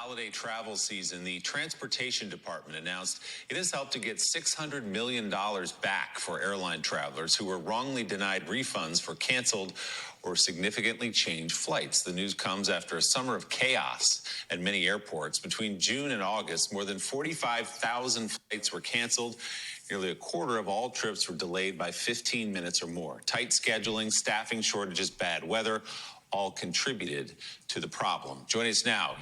holiday travel season, the Transportation Department announced it has helped to get $600 million back for airline travelers who were wrongly denied refunds for canceled or significantly changed flights. The news comes after a summer of chaos at many airports. Between June and August, more than 45,000 flights were canceled. Nearly a quarter of all trips were delayed by 15 minutes or more. Tight scheduling, staffing shortages, bad weather, all contributed to the problem. Joining us now,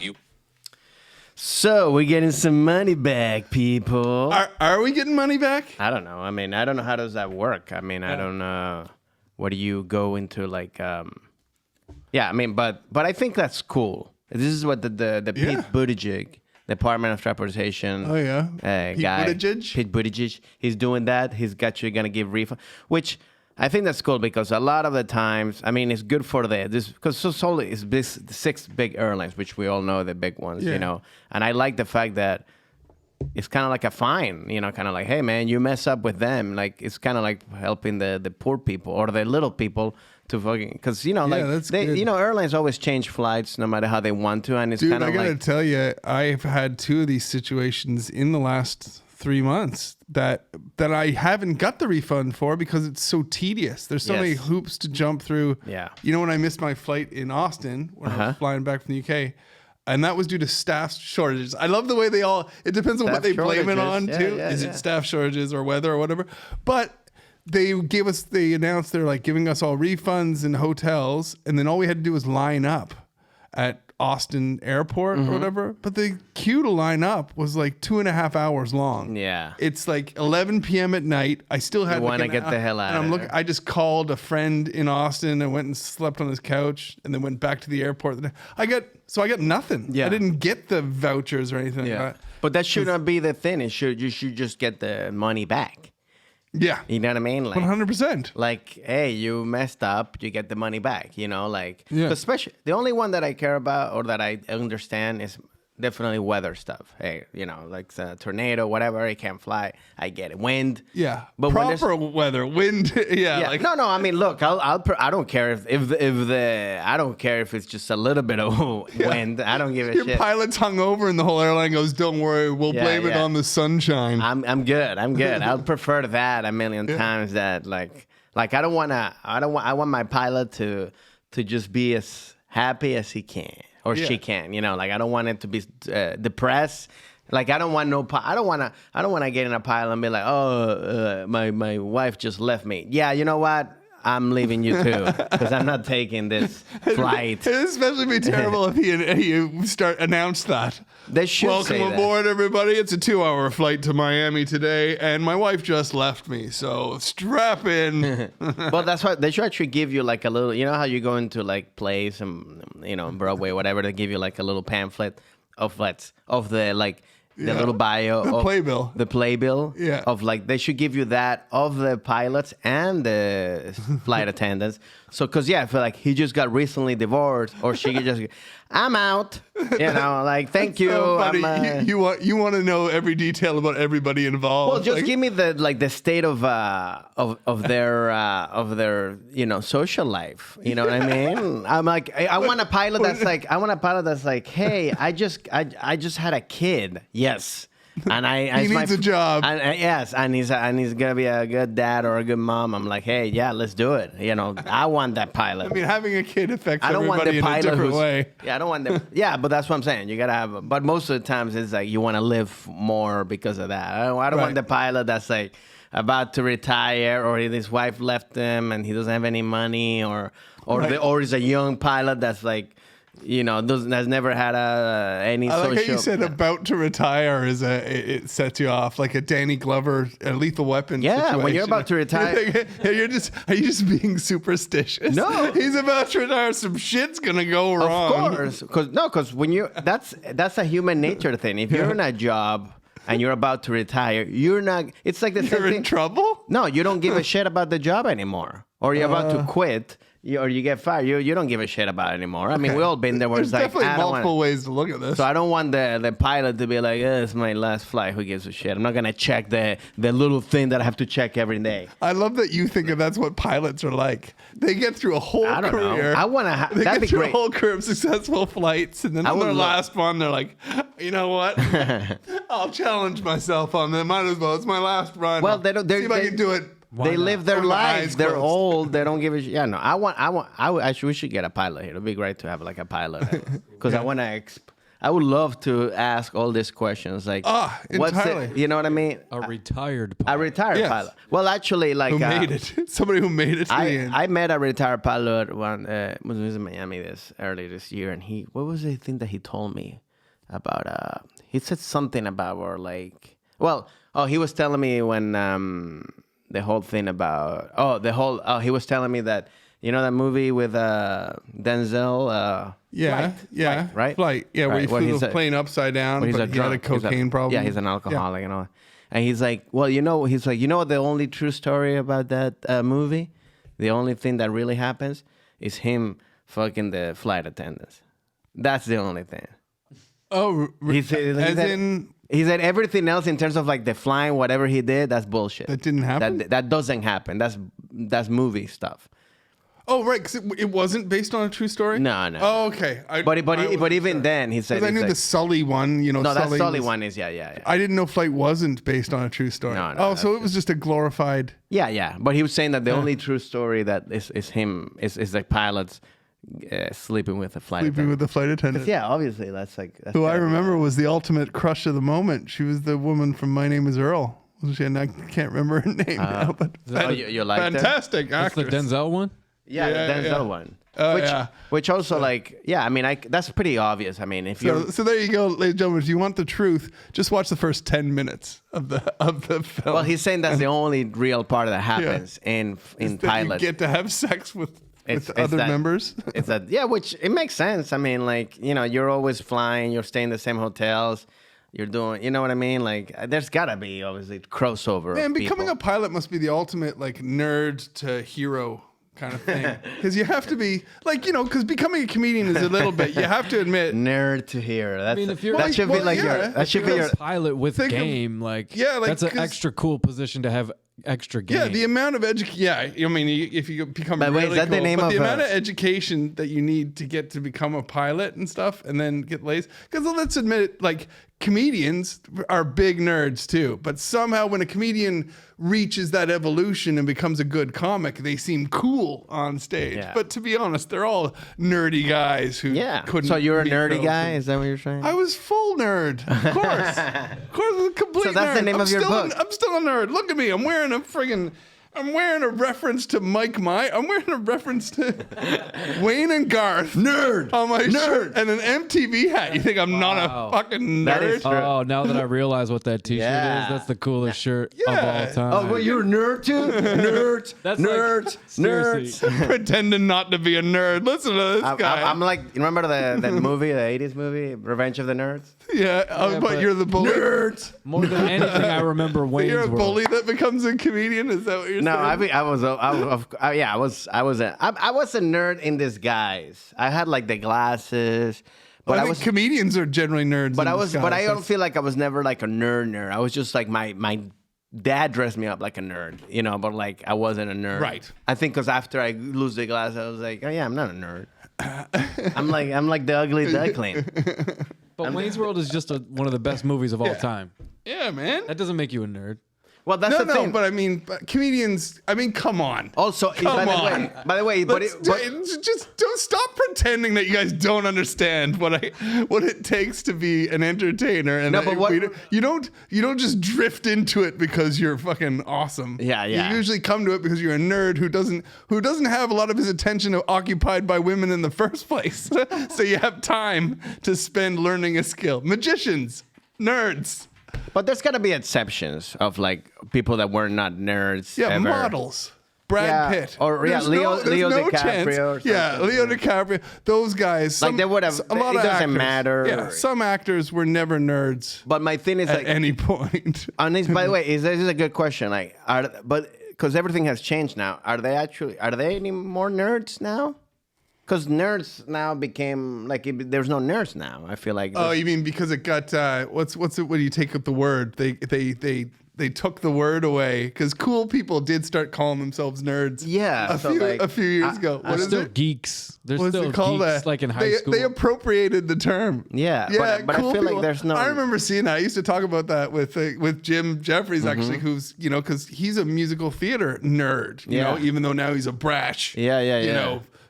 So we're getting some money back, people. Are we getting money back? I don't know. I mean, I don't know how does that work. I mean, I don't know. What do you go into like? Yeah, I mean, but I think that's cool. This is what the Pete Buttigieg, Department of Transportation. Oh yeah, Pete Buttigieg. He's doing that. He's gonna give refund, which I think that's cool because a lot of the times, I mean, it's good for because solely it's the 6 big airlines, which we all know the big ones, you know. And I like the fact that it's kind of like a fine, you know, kind of like, hey man, you mess up with them, like it's kind of like helping the poor people or the little people to fucking, because you know, airlines always change flights no matter how they want to, and it's kind of like. I gotta tell you, I've had 2 of these situations in the last 3 months that I haven't got the refund for because it's so tedious. There's so many hoops to jump through. Yeah. You know, when I missed my flight in Austin when I was flying back from the UK, and that was due to staff shortages. I love the way it depends on what they blame it on too. Is it staff shortages or weather or whatever? But they announced they're like giving us all refunds in hotels, and then all we had to do was line up at Austin Airport or whatever, but the queue to line up was like 2.5 hours long. Yeah, it's like 11 p.m. at night. I still had want to get the hell out. And I just called a friend in Austin and went and slept on his couch, and then went back to the airport. I got nothing. Yeah, I didn't get the vouchers or anything. Yeah, but that should not be the thing. You should just get the money back. Yeah. You know what I mean? Like 100%. Like, hey, you messed up, you get the money back, you know? Like, especially, the only one that I care about or that I understand is definitely weather stuff. Hey, you know, like a tornado, whatever, I can't fly, I get it. Wind. Yeah. But proper weather, wind. Yeah. Like, no, I mean, look, I don't care I don't care if it's just a little bit of wind. I don't give a shit. Your pilot's hung over and the whole airline goes, don't worry, we'll blame it on the sunshine. I'm good. I'll prefer that a million times that I want my pilot to just be as happy as he can. Or she can, you know, like I don't want it to be depressed. Like I don't want to get in a pile and be like, my wife just left me. Yeah, you know what? I'm leaving you too because I'm not taking this flight. It'd especially be terrible if you announce that. They should Welcome aboard, everybody. It's a 2-hour flight to Miami today, and my wife just left me, so strap in. Well, that's why they should actually give you like a little. You know how you go into like plays and Broadway, whatever. They give you like a little pamphlet of the little bio, the playbill, of like they should give you that of the pilots and the flight attendants. So, cause I feel like he just got recently divorced, or she could just, I'm out, like thank you. So you want to know every detail about everybody involved. Well, just give me the state of their social life. You know what I mean? I'm like I want a pilot that's like, hey, I just had a kid. Yes. And he needs a job. And he's gonna be a good dad or a good mom. I'm like, hey, yeah, let's do it. I want that pilot. I mean, having a kid affects everybody in a different way. Yeah, I don't want them. Yeah, but that's what I'm saying. You gotta have. But most of the times, it's like you want to live more because of that. I don't want the pilot that's like about to retire, or his wife left him and he doesn't have any money, or he's a young pilot that's like. Has never had any social. I like how you said about to retire it sets you off like a Danny Glover, a Lethal Weapon. Yeah, situation. When you're about to retire, are you just being superstitious? No, he's about to retire. Some shit's gonna go wrong. Of course, because when that's a human nature thing. If you're in a job and you're about to retire, you're not. It's like the same thing. You're in trouble. No, you don't give a shit about the job anymore, or you're about to quit. or you get fired. You don't give a shit about it anymore. I mean, we all been there where There's it's like, definitely I don't multiple ways to look at this. So I don't want the pilot to be like, it's my last flight. Who gives a shit? I'm not going to check the little thing that I have to check every day. I love that you think of that's what pilots are like. They get through a whole I don't career. know. I want to. They That'd get be through great. a whole career of successful flights, and then on their last one, they're like, you know what? I'll challenge myself on that. Might as well. It's my last run. Well, they don't. See if I can do it. They live their With my lives. eyes They're closed. old. They don't give a shit. Yeah, no. We should get a pilot here. It'd be great to have like a pilot because I want to. I would love to ask all these questions. Like, entirely. You know what I mean? A retired pilot. A retired Yes. pilot. Well, actually, like Who made it? Somebody who made it to the end. I met a retired pilot when was in Miami early this year, and what was the thing that he told me about? He said something about he was telling me when the whole thing about he was telling me that that movie with Denzel. Yeah. Right? Flight. Yeah, where he flew the plane upside down, but he had a cocaine problem. Yeah, he's an alcoholic and all that. And he's like, what the only true story about that movie? The only thing that really happens is him fucking the flight attendants. That's the only thing. Oh, he said everything else in terms of like the flying, whatever he did, that's bullshit. That didn't happen? That doesn't happen. That's movie stuff. Oh, right, because it wasn't based on a true story? No. Oh, okay. But even then, he said... Because I knew the Sully one, No, that Sully was, one is, yeah. I didn't know Flight wasn't based on a true story. No, so it was just a glorified... Yeah. But he was saying that the only true story that is him, is the pilots sleeping with the flight attendant. Sleeping with the flight attendant. Yeah, obviously, that's like... Who I remember was the ultimate crush of the moment. She was the woman from My Name is Earl. Wasn't she? And I can't remember her name now, but you like fantastic actress. That's the Denzel one? Yeah, the Denzel one. Oh, which also that's pretty obvious. I mean, if you so there you go, ladies and gentlemen. If you want the truth, just watch the first 10 minutes of the film. Well, he's saying that's the only real part that happens in pilots. You get to have sex with other members. It's which it makes sense. I mean, like, you're always flying, you're staying in the same hotels. You're doing, you know what I mean? Like, there's gotta be obviously crossover. Man, becoming a pilot must be the ultimate like nerd to hero kind of thing. Because you have to be like, because becoming a comedian is a little bit. You have to admit, nerd to hero. That's, if you're that should be like that should be your pilot with game. That's an extra cool position to have. Extra game. Yeah, the amount of education. Yeah, I mean, if you become By the way, really is that cool, the name but of the amount of education that you need to get to become a pilot and stuff, and then get lazy. Because let's admit it, like comedians are big nerds too. But somehow, when a comedian reaches that evolution and becomes a good comic, they seem cool on stage. Yeah. But to be honest, they're all nerdy guys who couldn't. So you're a meet nerdy girls. guy? Is that what you're saying? I was full nerd, of course, a complete. So that's nerd. the name of your book. I'm still a nerd. Look at me. I'm wearing a reference to Mike My. I'm wearing a reference to Wayne and Garth. Nerd on my shirt and an MTV hat. You think I'm not a fucking nerd? That is true. Oh, now that I realize what that T-shirt is, that's the coolest shirt of all time. Oh, well, you're a nerd too? Nerds. That's nerds. Seriously. Nerds. Pretending not to be a nerd. Listen to this guy. I'm like, you remember that movie, the 80s movie, Revenge of the Nerds? Yeah, but you're the bully. Nerds. More than anything, I remember Wayne's You're a World. bully that becomes a comedian. Is that what you're saying? No, I was a nerd in disguise. I had like the glasses, but I think comedians are generally nerds. But I don't feel like I was never like a nerd. I was just like my dad dressed me up like a nerd, but like I wasn't a nerd. Right. I think because after I lose the glasses, I was like, oh yeah, I'm not a nerd. I'm like the ugly duckling. But Wayne's World is just one of the best movies of all time. Yeah, man. That doesn't make you a nerd. Well, that's the thing. But I mean, comedians. I mean, come on. Also, by the way, just don't stop pretending that you guys don't understand what it takes to be an entertainer. And you don't just drift into it because you're fucking awesome. Yeah. You usually come to it because you're a nerd who doesn't have a lot of his attention occupied by women in the first place. So you have time to spend learning a skill. Magicians, nerds. But there's got to be exceptions of like people that were not nerds. Yeah, ever. Models. Brad Pitt. Leo DiCaprio. Yeah, Leo DiCaprio. Those guys. Like they would have. It doesn't matter. Yeah, some actors were never nerds. But my thing is at any point. By the way, this is a good question. Like, but because everything has changed now. Are they any more nerds now? Because nerds now became like there's no nerds now. I feel like. Oh, you mean because it got what's it? What do you take up the word? They took the word away because cool people did start calling themselves nerds. Yeah, a few years ago. What is it? Geeks. There's still geeks like in high school. They appropriated the term. Yeah, but cool I feel people. like there's no. I remember seeing that. I used to talk about that with Jim Jeffries actually, who's because he's a musical theater nerd. You know, even though now he's a brash.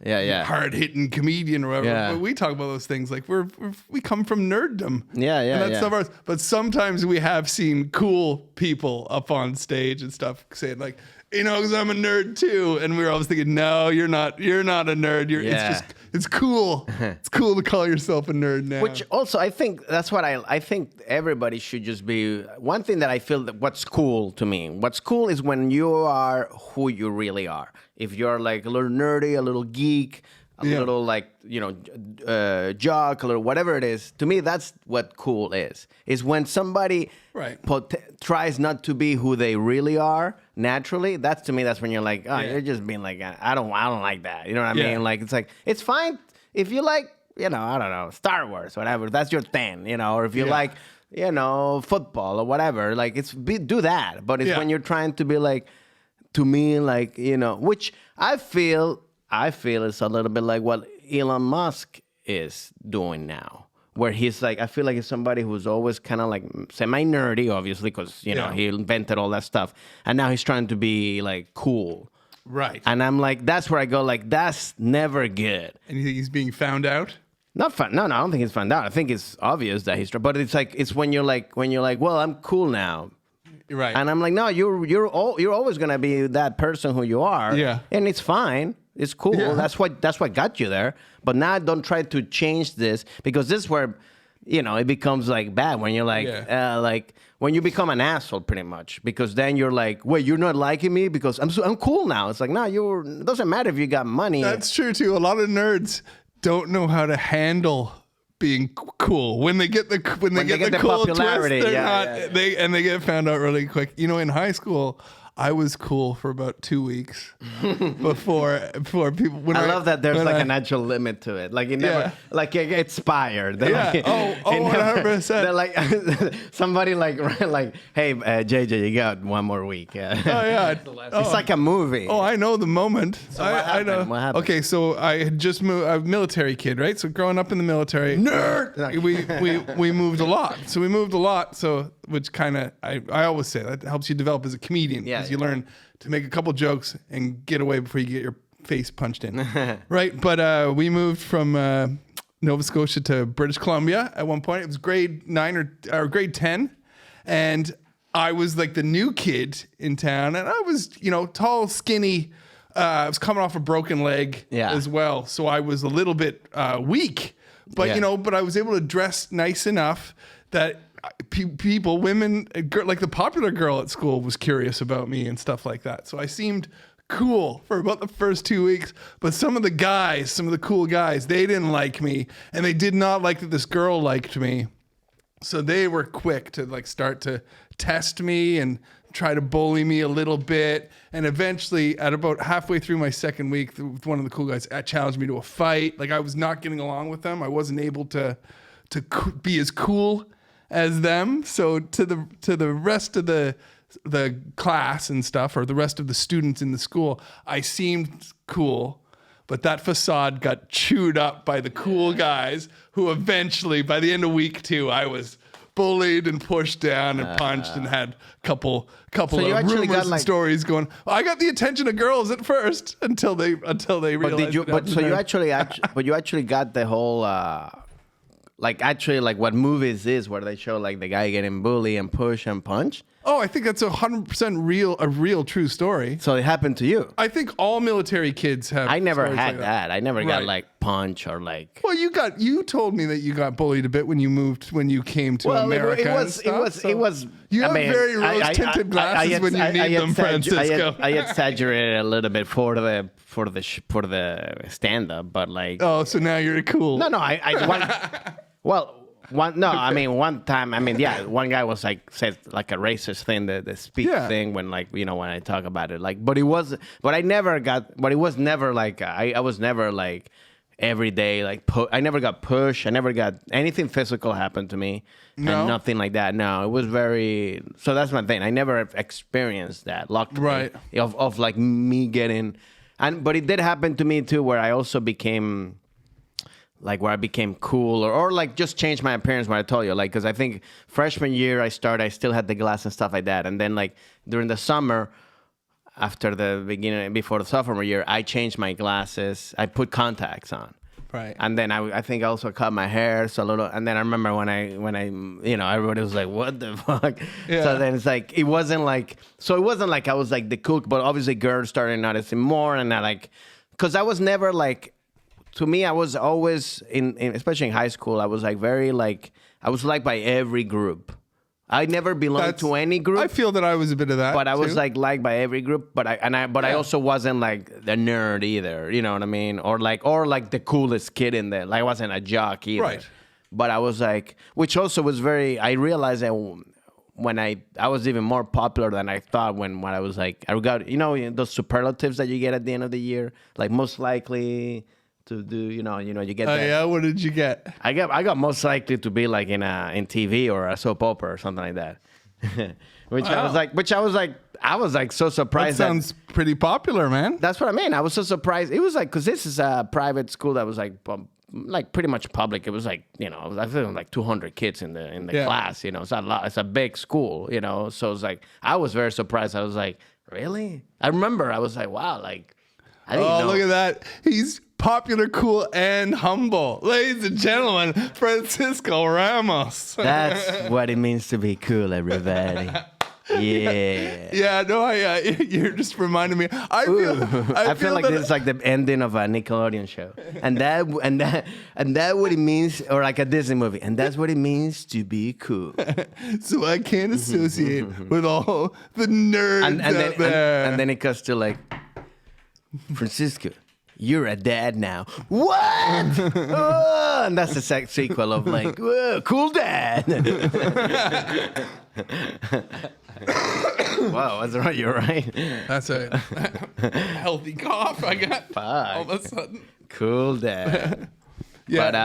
Hard-hitting comedian or whatever. Yeah. But we talk about those things like we come from nerddom. And that's stuff ours. But sometimes we have seen cool people up on stage and stuff saying like, because I'm a nerd too. And we were always thinking, no, you're not a nerd. It's cool. It's cool to call yourself a nerd now. Which also, I think that's what I think everybody should just be. One thing that I feel that what's cool to me, what's cool is when you are who you really are. If you're like a little nerdy, a little geek, a little like, jock, a little whatever it is. To me, that's what cool is when somebody tries not to be who they really are naturally. To me, that's when you're like, you're just being like, I don't like that. You know what I mean? Like, it's like, it's fine if you like, I don't know, Star Wars, whatever. That's your thing, or if you like, football or whatever. Like, do that. But it's when you're trying to be like, to me, like, which I feel is a little bit like what Elon Musk is doing now, where he's like, I feel like he's somebody who's always kind of like semi-nerdy, obviously, because, he invented all that stuff. And now he's trying to be like cool. Right. And I'm like, that's where I go, like, that's never good. And you think he's being found out? Not fun. No, I don't think he's found out. I think it's obvious that he's, but it's like, it's when you're like, well, I'm cool now. Right. And I'm like, no, you're always gonna be that person who you are. Yeah. And it's fine. It's cool. Yeah. That's what got you there. But now don't try to change this, because this is where, it becomes like bad when you're like, like when you become an asshole pretty much, because then you're like, wait, you're not liking me because I'm cool now. It's like, no, it doesn't matter if you got money. That's true too. A lot of nerds don't know how to handle being cool when they get the cool popularity. Twist, they get found out really quick. In high school, I was cool for about 2 weeks before people. I love that there's like a natural limit to it. Like it never, like it expired. Like, 100%. They're like somebody like, hey, JJ, you got one more week. It's like a movie. Oh, I know the moment. So I know. What happened? Okay, so I had just moved. I'm a military kid, right? So growing up in the military, nerd. We moved a lot. So which kind of I always say that helps you develop as a comedian. Yeah. You learn to make a couple jokes and get away before you get your face punched in. Right? But we moved from Nova Scotia to British Columbia at one point. It was grade 9 or grade 10. And I was like the new kid in town. And I was, tall, skinny. I was coming off a broken leg as well. So I was a little bit weak. But, but I was able to dress nice enough that people, women, like the popular girl at school was curious about me and stuff like that. So I seemed cool for about the first 2 weeks. But some of the cool guys, they didn't like me. And they did not like that this girl liked me. So they were quick to like start to test me and try to bully me a little bit. And eventually, at about halfway through my second week, one of the cool guys challenged me to a fight. Like I was not getting along with them. I wasn't able to be as cool as them. So to the rest of the class and stuff, or the rest of the students in the school, I seemed cool, but that facade got chewed up by the cool guys, who eventually, by the end of week 2, I was bullied and pushed down and punched and had a couple of rumors and stories going. I got the attention of girls at first until they realized. But you actually got the whole. Like what movies is where they show like the guy getting bullied and push and punch. Oh, I think that's 100% a real true story. So it happened to you. I think all military kids have. I never had that. I never got like punch or like. Well, you told me that you got bullied a bit when you came to America. It was. You have very rose-tinted glasses when you need them, Francisco. I exaggerated a little bit for the stand-up, but like. Oh, so now you're cool. No, well, one time. I mean, yeah, one guy was like said like a racist thing, the speech thing when like when I talk about it, like, but it was never like I was never like every day like I never got pushed. I never got anything physical happen to me, and nothing like that. No, it was very. So that's my thing. I never experienced that. Luckily, of like me getting, but it did happen to me too, where I also became. Like where I became cool or like just changed my appearance when I told you, like, because I think freshman year I still had the glass and stuff like that. And then like during the summer, before the sophomore year, I changed my glasses. I put contacts on. Right. And then I think I also cut my hair. So a little, and then I remember when I everybody was like, what the fuck? Yeah. So then it's like, it wasn't like I was like the cool, but obviously girls started noticing more. And I like, because I was never like, to me, I was always especially in high school. I was like I was liked by every group. I never belonged to any group. I feel that I was a bit of that, but I was like liked by every group. But I also wasn't like the nerd either. You know what I mean? Or like the coolest kid in there. Like I wasn't a jock either. Right. But I was like, which also was very. I realized that when I was even more popular than I thought when I was like I got those superlatives that you get at the end of the year, like most likely. To do, you get that. Oh, yeah? What did you get? I got most likely to be like in TV or a soap opera or something like that. I was like so surprised. That sounds pretty popular, man. That's what I mean. I was so surprised. It was like, because this is a private school that was like pretty much public. It was like, I think like 200 kids in the class, it's a lot. It's a big school, so it's like, I was very surprised. I was like, really? I remember I was like, wow, like, I didn't know. Look at that. He's popular, cool, and humble. Ladies and gentlemen, Francisco Ramos. That's what it means to be cool, everybody. Yeah. Yeah, no, you're just reminding me. I feel like this is like the ending of a Nickelodeon show. And that what it means, or like a Disney movie. And that's what it means to be cool. So I can't associate with all the nerds out there. And then it cuts to like, Francisco, you're a dad now. What? Oh, and that's the sequel of like, cool dad. Wow, that's right. You're right. That's a healthy cough I got all of a sudden. Cool dad. Yeah, but,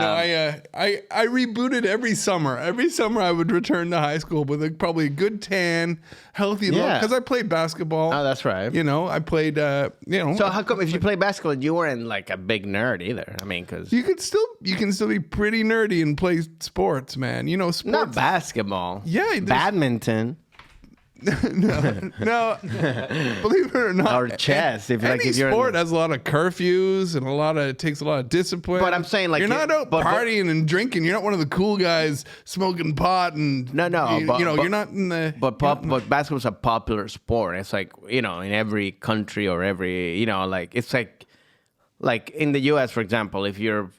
I rebooted every summer. Every summer I would return to high school with probably a good tan, healthy look. Because I played basketball. Oh, that's right. I played, So how come if you play basketball, you weren't like a big nerd either? I mean, because... You can still be pretty nerdy and play sports, man. Sports... Not basketball. Yeah. Badminton. No. Believe it or not, or chess. Any sport has a lot of curfews and it takes a lot of discipline. But I'm saying, like, you're not out partying and drinking. You're not one of the cool guys smoking pot and you're not in the. But basketball's a popular sport. It's like in every country or every like it's like in the U.S. for example, if you're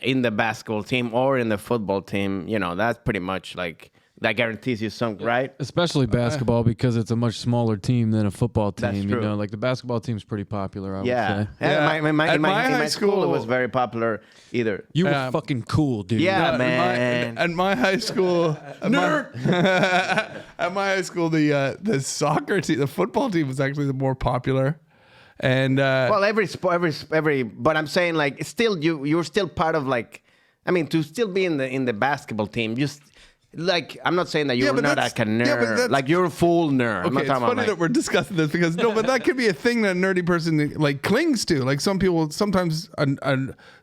in the basketball team or in the football team, that's pretty much like. That guarantees you something, right? Especially basketball because it's a much smaller team than a football team. That's true. Like the basketball team's pretty popular, I would say. Yeah. In my high school, it was very popular either. You were fucking cool, dude. Yeah, man. At my high school... Nerd! At my high school, the soccer team, the football team was actually the more popular. And every sport, but I'm saying like still you're still part of like, I mean, to still be in the basketball team, just... Like, I'm not saying that you're not like a nerd. Like, you're a full nerd. Okay, it's funny that we're discussing this because, but that could be a thing that a nerdy person, like, clings to. Like, some people, sometimes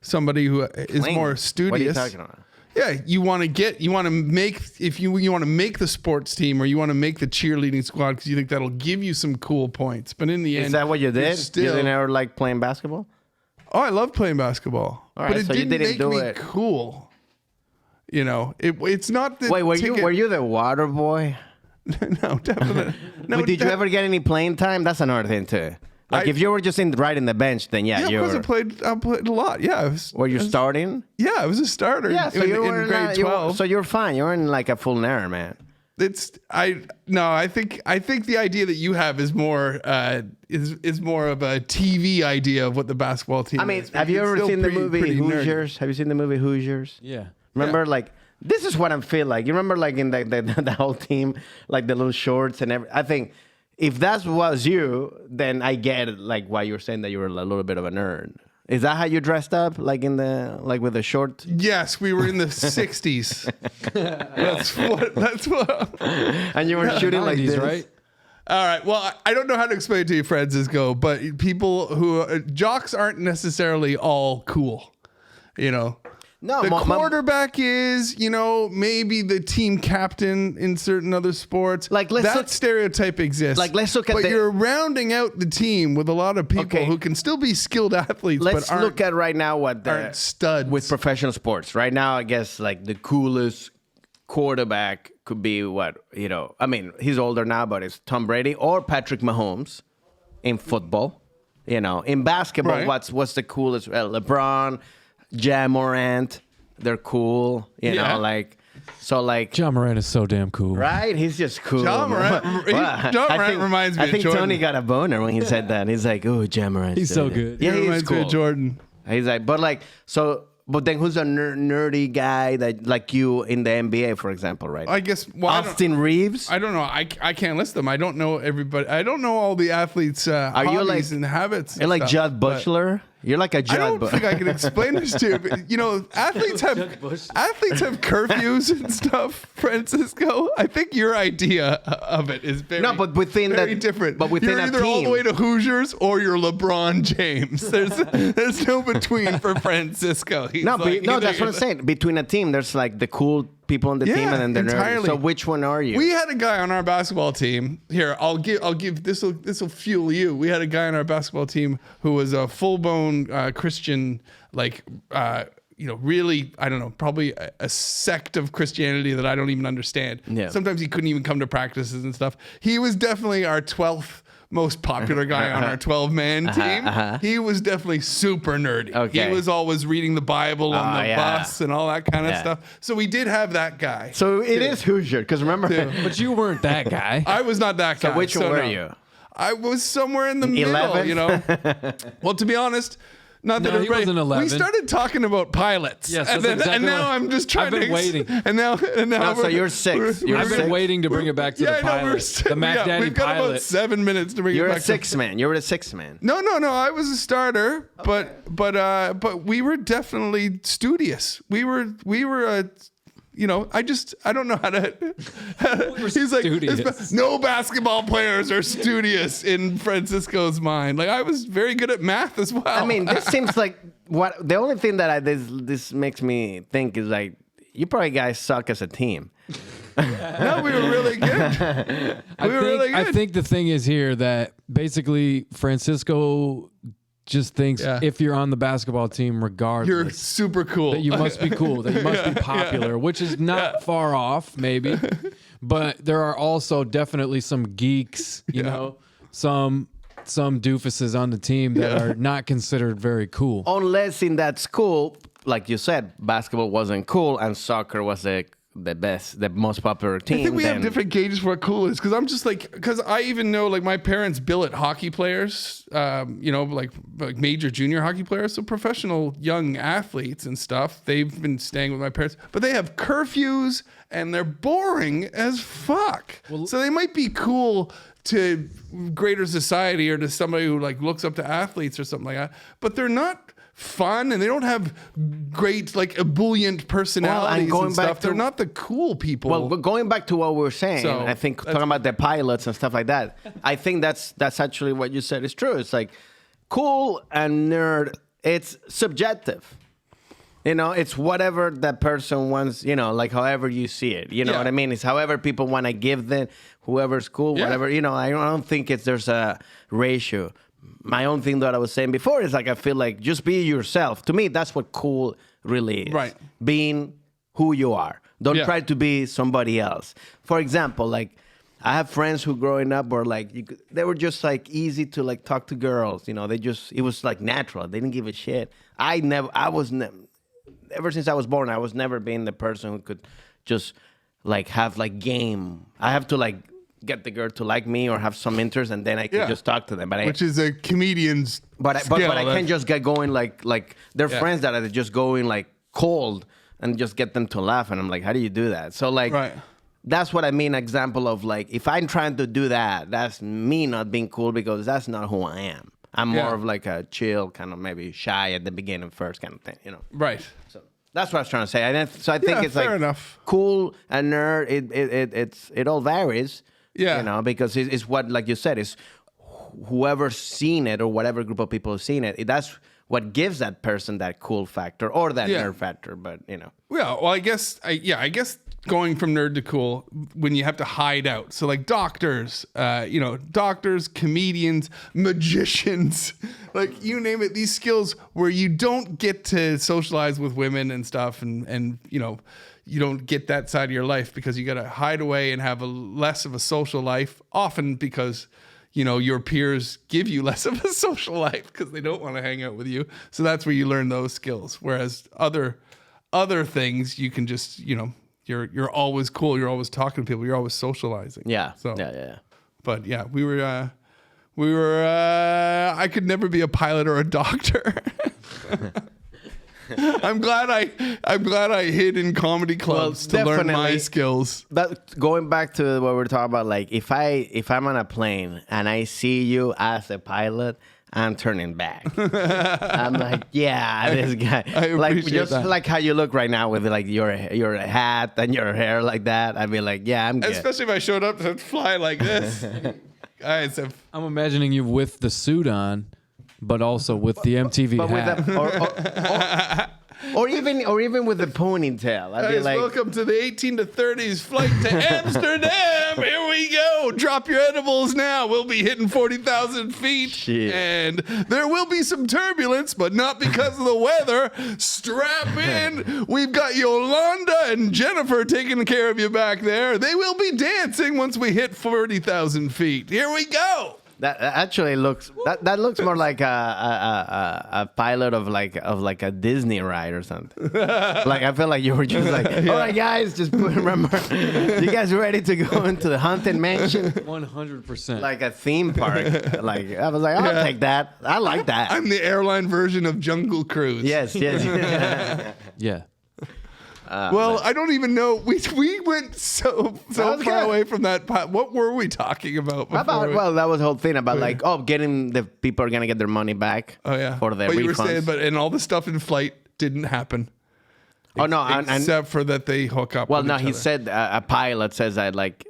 somebody who is more studious. What are you talking about? Yeah, you want to make the sports team or you want to make the cheerleading squad because you think that'll give you some cool points. But in the end... Is that what you did? You didn't ever like playing basketball? Oh, I love playing basketball. All right, but it didn't make me cool. It's not the... Wait, were you the water boy? No, definitely. No, did you ever get any playing time? That's another thing too. Like if you were just right in the bench, then you were... I played a lot. Yeah. Were you starting? Yeah, I was a starter. Yeah, so you were in grade 12. So you're fine. You weren't like a full nerd, man. I think the idea that you have is more is more of a TV idea of what the basketball team is. I mean, have you ever seen the movie Hoosiers? Have you seen the movie Hoosiers? Yeah. Remember, like this is what I feel like. You remember, like in the whole team, like the little shorts and everything. I think if that was you, then I get it, like why you're saying that you were a little bit of a nerd. Is that how you dressed up, like with the short? Yes, we were in the '60s. That's what. And you were shooting 90s, like this, right? All right. Well, I don't know how to explain it to you, Francisco, but people who jocks aren't necessarily all cool. You know. No, the quarterback is, maybe the team captain in certain other sports. Like that stereotype exists. Like let's look at. But you're rounding out the team with a lot of people who can still be skilled athletes. Let's but look at right now what aren't studs with professional sports. Right now, I guess like the coolest quarterback could be what I mean, he's older now, but it's Tom Brady or Patrick Mahomes in football. In basketball, right. what's the coolest? LeBron. Ja Morant, they're cool, Yeah Ja Morant is so damn cool, right? He's just cool. Ja Morant reminds me of I think Jordan. Tony got a boner when he said that. He's like, "Oh, Ja Morant, he's so good." Yeah, he he's reminds cool. me of Jordan. He's like, but then who's a nerdy guy that like you in the NBA, for example, right? I guess Austin Reeves. I don't know. I can't list them. I don't know everybody. I don't know all the athletes' hobbies and habits. You're like Judd Butler. You're like a Judd. I don't think I can explain this to you. But, athletes have curfews and stuff. Francisco, I think your idea of it is very very different. But within you're a either team. all the way to Hoosiers or you're LeBron James. There's no between for Francisco. That's what I'm saying. Between a team, there's like the cool people on the team and then the nerds. So which one are you? We had a guy on our basketball team. Here, I'll give this will fuel you. We had a guy on our basketball team who was a full-blown Christian, really, I don't know, probably a sect of Christianity that I don't even understand. Yeah. Sometimes he couldn't even come to practices and stuff. He was definitely our 12th most popular guy on our 12-man team. He was definitely super nerdy. Okay. He was always reading the Bible on the bus and all that kind of stuff. So we did have that guy. So it is Hoosier, because remember, but you weren't that guy. I was not that guy. So which one were you? I was somewhere in the 11th? middle, Well, to be honest, not that he wasn't 11. We started talking about pilots. Yes, and now I'm just trying I've been waiting. And now so you're 6. I've been waiting to bring it back to the pilot. The Mac Daddy we've got pilot. about 7 minutes to bring it back. You're a 6 man. You were a 6 man. No. I was a starter, but we were definitely studious. We were I don't know how to. He's like, no basketball players are studious in Francisco's mind. Like I was very good at math as well. I mean, this seems like the only thing that this makes me think is like you probably guys suck as a team. No, we were really good. I think the thing is here that basically Francisco just thinks if you're on the basketball team, regardless, you're super cool. That you must be cool. That you must be popular, which is not far off, maybe. But there are also definitely some geeks, some doofuses on the team that are not considered very cool. Unless in that school, like you said, basketball wasn't cool and soccer was the most popular team. I think we have different gauges for what cool is, because I even know like my parents billet hockey players, like major junior hockey players, so professional young athletes and stuff. They've been staying with my parents, but they have curfews and they're boring as fuck. So they might be cool to greater society or to somebody who like looks up to athletes or something like that, but they're not fun and they don't have great like ebullient personalities and stuff. They're not the cool people. Well, going back to what we were saying, I think talking about the pilots and stuff like that, I think that's actually what you said is true. It's like cool and nerd, it's subjective. It's whatever that person wants, like however you see it. You know what I mean? It's however people want to give them, whoever's cool, whatever. I don't think there's a ratio. My own thing that I was saying before is like I feel like just be yourself. To me, that's what cool really is. Right. Being who you are. Don't try to be somebody else. For example, like I have friends who growing up were like they were just like easy to like talk to girls. It was like natural. They didn't give a shit. Ever since I was born, I was never being the person who could just like have like game. I have to like get the girl to like me or have some interest, and then I can just talk to them. Which is a comedian's but I can't just get going like they're friends that are just going like cold and just get them to laugh. And I'm like, how do you do that? So like, that's what I mean. Example of like, if I'm trying to do that, that's me not being cool because that's not who I am. I'm more of like a chill, kind of maybe shy at the beginning first kind of thing, you know? Right. So that's what I was trying to say. So I think it's fair like enough. cool and nerd. It all varies. Yeah. You know, because it's what, like you said, is whoever's seen it or whatever group of people have seen it. That's what gives that person that cool factor or that nerd factor. But you know. Yeah. Well, I guess going from nerd to cool when you have to hide out. So like doctors, doctors, comedians, magicians, like you name it, these skills where you don't get to socialize with women and stuff and you don't get that side of your life because you got to hide away and have less of a social life, often because your peers give you less of a social life because they don't want to hang out with you. So that's where you learn those skills. Whereas other things you can just, you're always cool. You're always talking to people. You're always socializing. Yeah. So, yeah. But yeah, we were. I could never be a pilot or a doctor. I'm glad I hid in comedy clubs to learn my skills. But going back to what we're talking about, like if I'm on a plane and I see you as a pilot, I'm turning back. I'm like, yeah, this guy. I like appreciate just that. like how you look right now with like your hat and your hair like that. I'd be like, yeah, I'm good. Especially if I showed up to fly like this. Guys, I'm imagining you with the suit on, but also with the MTV hat. Or even with the ponytail. I'd be like, welcome to the 18 to 30s flight to Amsterdam. Here we go. Drop your edibles now. We'll be hitting 40,000 feet. Shit. And there will be some turbulence, but not because of the weather. Strap in. We've got Yolanda and Jennifer taking care of you back there. They will be dancing once we hit 40,000 feet. Here we go. That actually looks that looks more like a pilot of like a Disney ride or something. Like I feel like you were just like, all right, guys, just remember, you guys ready to go into the haunted mansion? 100%. Like a theme park. Like I was like, I'll take that. I like that. I'm the airline version of Jungle Cruise. Yes. Yeah. Well, I don't even know. We went so far good. away from that. What were we talking about before? Well, that was the whole thing about like, getting the people are gonna get their money back. Oh yeah, for the what refunds. you were saying, and all the stuff in flight didn't happen. Oh no, except for that they hook up. Well, with no, each he other. said a pilot says that like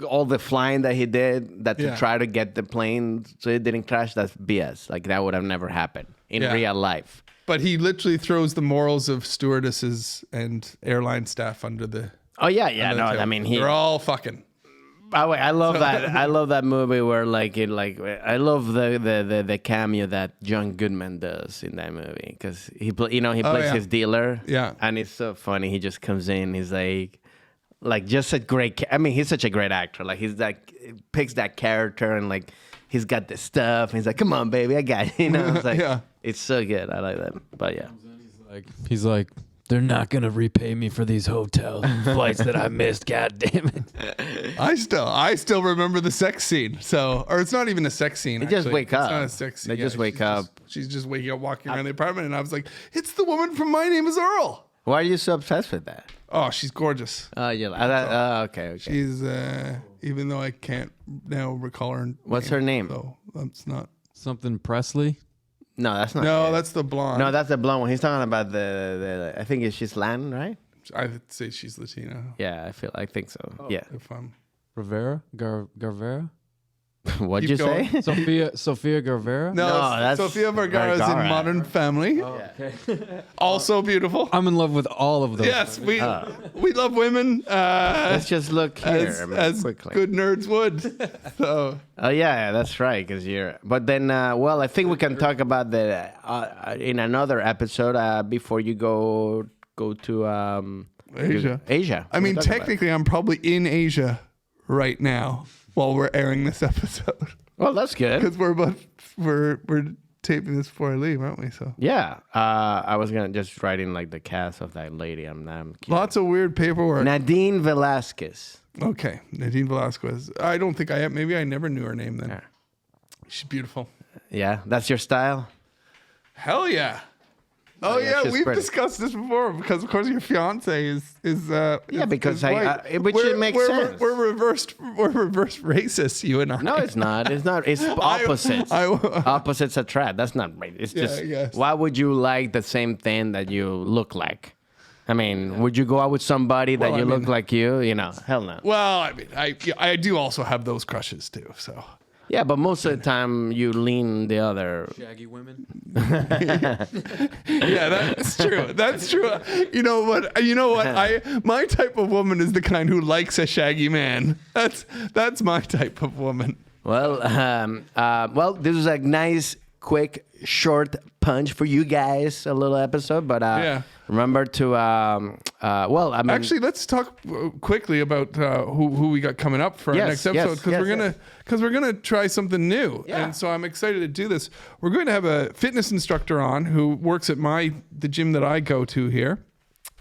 all the flying that he did to try to get the plane so it didn't crash. That's BS. Like that would have never happened in real life. But he literally throws the morals of stewardesses and airline staff under the. Oh yeah. under the No, tail. I mean they're all fucking. By the way, I love that. I love that movie where I love the cameo that John Goodman does in that movie because he plays his dealer. Yeah. And it's so funny. He just comes in. He's like just a great. I mean, he's such a great actor. Like he's like picks that character and like he's got the stuff. And he's like, come on, baby, I got it. It's like it's so good. I like that. But yeah. He's like, they're not gonna repay me for these hotel flights that I missed. God damn it! I still remember the sex scene. So, or it's not even a sex scene. They just wake up. It's not a sex scene. They just wake up. She's just waking up, walking around the apartment, and I was like, "It's the woman from My Name Is Earl." Why are you so obsessed with that? Oh, she's gorgeous. Okay. She's even though I can't now recall her. What's her name? So that's not. Something Presley. No, that's not. No, it. that's the blonde. No, that's the blonde one. He's talking about the I think she's Latin, right? I would say she's Latino. Yeah, I think so. Yeah. If I'm. Rivera? Garvera? What'd Keep you going. say? Sophia Garvera? No, that's Sofia Vergara's in Vergara. Modern Family. Oh, okay. Also beautiful. I'm in love with all of those. Yes, we love women. Let's just look here as quickly. good nerds would. So Oh yeah, that's right. Because you're. But then, I think we can talk about the in another episode before you go to Asia. Asia. I mean, We'll talk about it. technically, I'm probably in Asia right now while we're airing this episode Well, that's good. because we're taping this before I leave, aren't we? So Yeah. I was gonna just write in like the cast of that lady. I'm curious. lots of weird paperwork. Nadine Velasquez. Okay, Nadine Velasquez. I don't think I have. Maybe I never knew her name then. Yeah. She's beautiful. Yeah, that's your style. Hell yeah. Oh yeah, we've pretty. discussed this before because of course your fiance is because white. which makes sense. We're reverse racist, you and I. No, it's not. It's not. It's opposites. Opposites attract. That's not right. It's just why would you like the same thing that you look like? I mean, would you go out with somebody that look like you? You know, hell no. Well, I mean, I do also have those crushes too. So. Yeah, but most of the time you lean the other. Shaggy women. Yeah, that's true. That's true. You know what? My type of woman is the kind who likes a shaggy man. That's my type of woman. Well, this was a nice, quick, short punch for you guys. A little episode, but remember to actually, let's talk quickly about who we got coming up for our next episode because we're gonna try something new, and so I'm excited to do this. We're going to have a fitness instructor on who works at the gym that I go to here.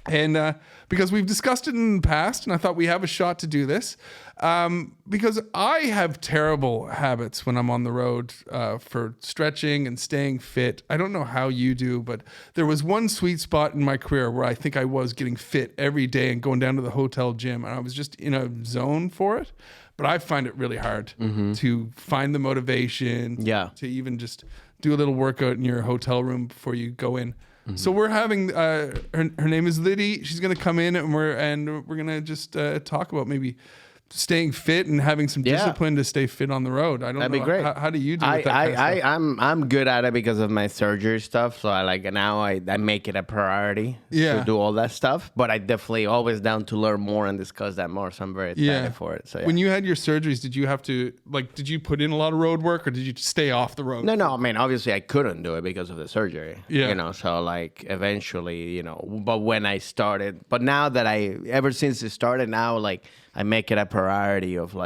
And because we've discussed it in the past, and I thought we have a shot to do this, because I have terrible habits when I'm on the road for stretching and staying fit. I don't know how you do, but there was one sweet spot in my career where I think I was getting fit every day and going down to the hotel gym, and I was just in a zone for it. But I find it really hard to find the motivation to even just do a little workout in your hotel room before you go in. So we're having her name is Liddy. She's gonna come in and we're gonna just talk about maybe staying fit and having some discipline to stay fit on the road. I don't That'd know. be great. How do you do with that kind of stuff? I'm good at it because of my surgery stuff. So I make it a priority to do all that stuff. But I definitely always down to learn more and discuss that more. So I'm very excited for it. So when you had your surgeries, did you have to did you put in a lot of road work or did you stay off the road? No. I mean, obviously I couldn't do it because of the surgery. Yeah. You know, so eventually, you know, but when I started, but now that ever since it started now, I make it a priority of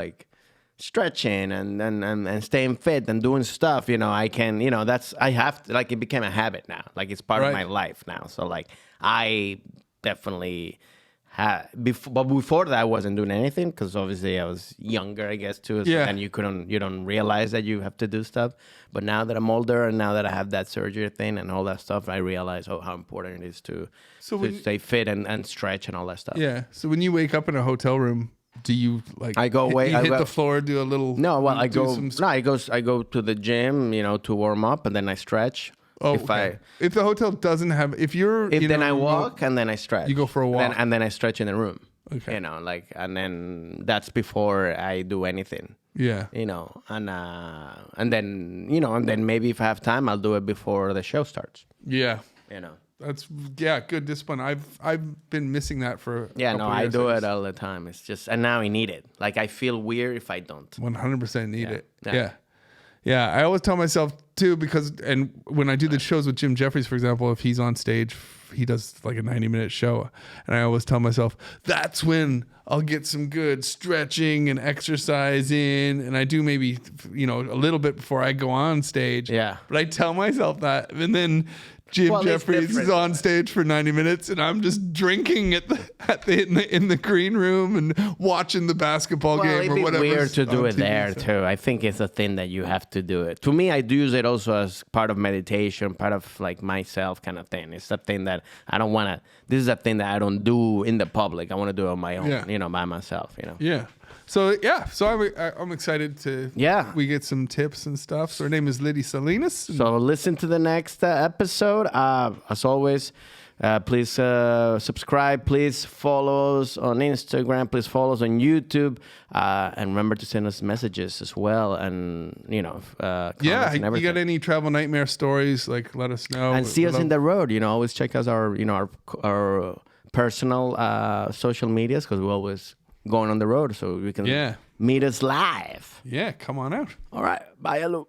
stretching and staying fit and doing stuff. You know, I can, you know, I have to, it became a habit now. It's part of my life now. So I definitely but before that I wasn't doing anything because obviously I was younger, I guess too. So and you don't realize that you have to do stuff. But now that I'm older and now that I have that surgery thing and all that stuff, I realize how important it is to stay fit and stretch and all that stuff. Yeah. So when you wake up in a hotel room, do you I go away. You hit the floor, do a little. No, well, I go to the gym, you know, to warm up, and then I stretch. Oh, if the hotel doesn't have, then I walk and then I stretch. You go for a walk, and then I stretch in the room. Okay. You know, and then that's before I do anything. Yeah. You know, and then maybe if I have time, I'll do it before the show starts. Yeah. You know. That's good discipline. I've been missing that for a couple years. I do it all the time. It's just, and now I need it. I feel weird if I don't. 100% need it. Yeah. I always tell myself too, and when I do the shows with Jim Jeffries, for example, if he's on stage, he does a 90-minute show, and I always tell myself that's when I'll get some good stretching and exercise in, and I do maybe a little bit before I go on stage. Yeah. But I tell myself that, and then Jim Jeffries is on stage for 90 minutes, and I'm just drinking in the green room and watching the basketball game or whatever. It's weird to do it there too. I think it's a thing that you have to do it. To me, I do use it also as part of meditation, part of myself kind of thing. It's a thing that I don't want to. This is a thing that I don't do in the public. I want to do it on my own, by myself. Yeah. So I'm excited to we get some tips and stuff. So her name is Liddy Salinas. So listen to the next episode. As always, please subscribe. Please follow us on Instagram. Please follow us on YouTube. And remember to send us messages as well. And comments and everything. You got any travel nightmare stories? Let us know. And see us in the road. Always check out our personal social medias because we always going on the road so we can meet us live. Yeah, come on out. All right. Bye, hello.